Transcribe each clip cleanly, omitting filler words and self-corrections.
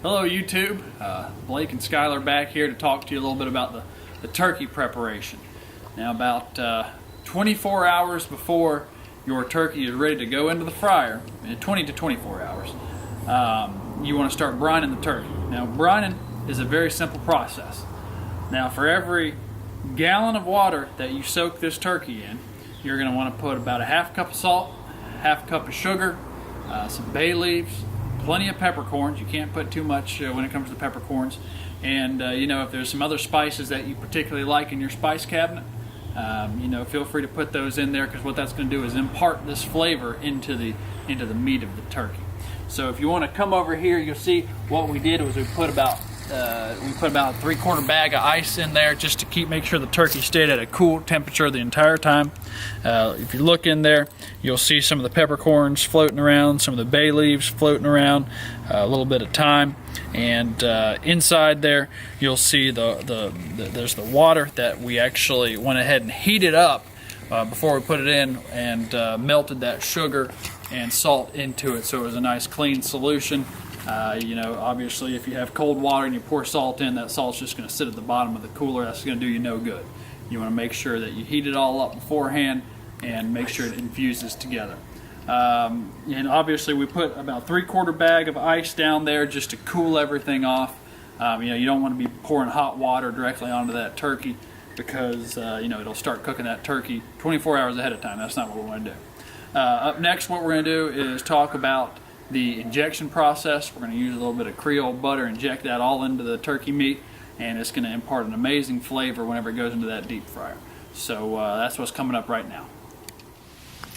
Hello YouTube, Blake and Skylar back here to talk to you a little bit about the turkey preparation. Now about 24 hours before your turkey is ready to go into the fryer, 20 to 24 hours, you want to start brining the turkey. Now brining is a very simple process. Now for every gallon of water that you soak this turkey in, you're going to want to put about a half cup of salt, half cup of sugar, some bay leaves, plenty of peppercorns. You can't put too much when it comes to peppercorns. And you know, if there's some other spices that you particularly like in your spice cabinet, you know, feel free to put those in there, because what that's going to do is impart this flavor into the meat of the turkey. So if you want to come over here, you'll see what we did was we put about a 3/4 bag of ice in there just to make sure the turkey stayed at a cool temperature the entire time. If you look in there, you'll see some of the peppercorns floating around, some of the bay leaves floating around, a little bit of thyme, and inside there you'll see there's the water that we actually went ahead and heated up before we put it in, and melted that sugar and salt into it, so it was a nice clean solution. You know, obviously if you have cold water and you pour salt in, that salt's just going to sit at the bottom of the cooler. That's going to do you no good. You want to make sure that you heat it all up beforehand and make sure it infuses together. And obviously we put about 3/4 bag of ice down there just to cool everything off. You know, you don't want to be pouring hot water directly onto that turkey, because you know, it'll start cooking that turkey 24 hours ahead of time. That's not what we want to do. Up next, what we're going to do is talk about the injection process. We're going to use a little bit of Creole butter, inject that all into the turkey meat, and it's going to impart an amazing flavor whenever it goes into that deep fryer. So that's what's coming up right now.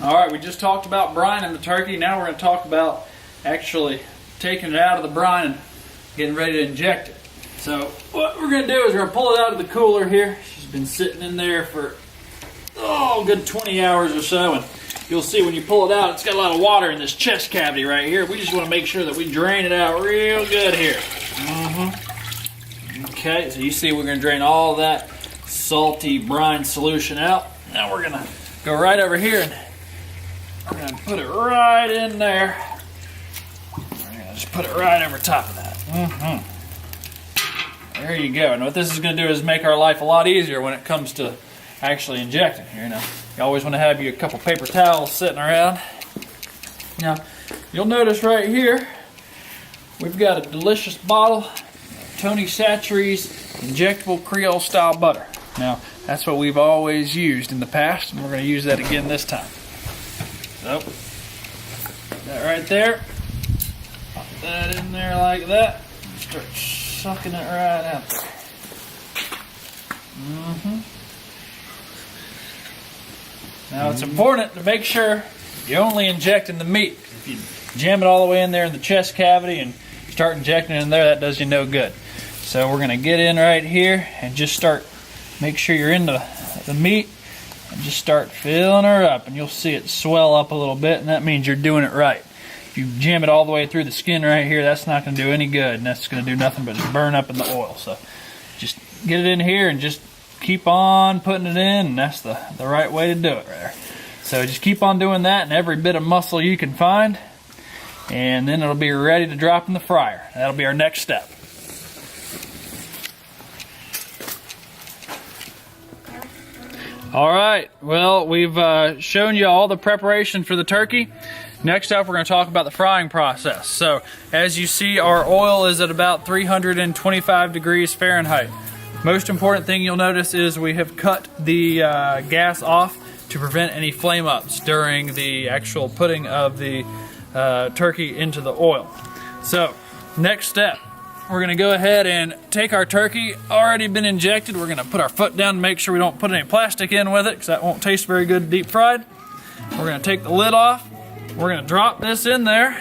Alright, we just talked about brining the turkey. Now we're going to talk about actually taking it out of the brine and getting ready to inject it. So what we're going to do is we're going to pull it out of the cooler here. She's been sitting in there for a good 20 hours or so, and you'll see when you pull it out, it's got a lot of water in this chest cavity right here. We just want to make sure that we drain it out real good here. Okay, so you see we're going to drain all that salty brine solution out. Now we're going to go right over here and we're going to put it right in there. We're going to just put it right over top of that. There you go. And what this is going to do is make our life a lot easier when it comes to actually injecting here. You know, you always want to have you a couple paper towels sitting around. Now, you'll notice right here, we've got a delicious bottle of Tony Chachere's injectable Creole style butter. Now, that's what we've always used in the past, and we're going to use that again this time. So, that right there, pop that in there like that, and start sucking it right out there. Now it's important to make sure you only inject in the meat. If you jam it all the way in there in the chest cavity and start injecting it in there, that does you no good. So we're going to get in right here and just make sure you're in the meat, and just start filling her up, and you'll see it swell up a little bit, and that means you're doing it right. If you jam it all the way through the skin right here, that's not going to do any good, and that's going to do nothing but burn up in the oil. So just get it in here and just keep on putting it in, and that's the right way to do it right there. So just keep on doing that, and every bit of muscle you can find, and then it'll be ready to drop in the fryer. That'll be our next step. Alright, well, we've shown you all the preparation for the turkey. Next up, we're going to talk about the frying process. So as you see, our oil is at about 325 degrees Fahrenheit. Most important thing you'll notice is we have cut the gas off to prevent any flame ups during the actual putting of the turkey into the oil. So next step, we're going to go ahead and take our turkey already been injected. We're going to put our foot down to make sure we don't put any plastic in with it, because that won't taste very good deep fried. We're going to take the lid off. We're going to drop this in there.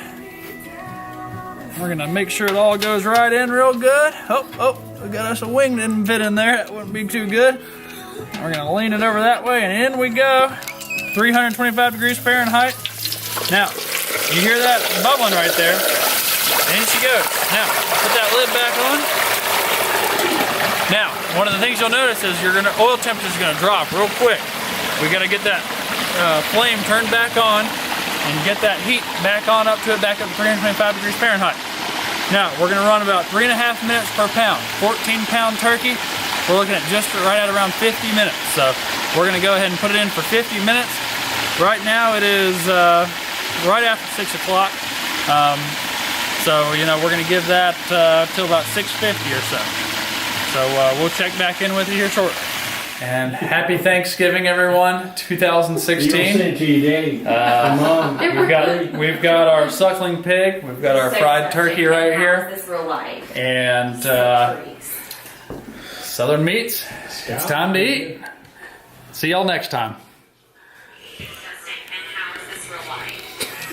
We're going to make sure it all goes right in real good. Oh, we got us a wing didn't fit in there. That wouldn't be too good. We're going to lean it over that way, and in we go. 325 degrees Fahrenheit. Now, you hear that bubbling right there? In she goes. Now, put that lid back on. Now, one of the things you'll notice is oil temperature is going to drop real quick. We got to get that flame turned back on and get that heat back on up to 325 degrees Fahrenheit. Now, we're gonna run about 3.5 minutes per pound. 14-pound turkey, we're looking at just right at around 50 minutes. So we're gonna go ahead and put it in for 50 minutes. Right now it is right after 6 o'clock. So, you know, we're gonna give that till about 6:50 or so. So we'll check back in with you here shortly. And happy Thanksgiving, everyone, 2016. We've got our suckling pig, we've got our fried turkey right here, and Southern Meats. It's time to eat. See y'all next time.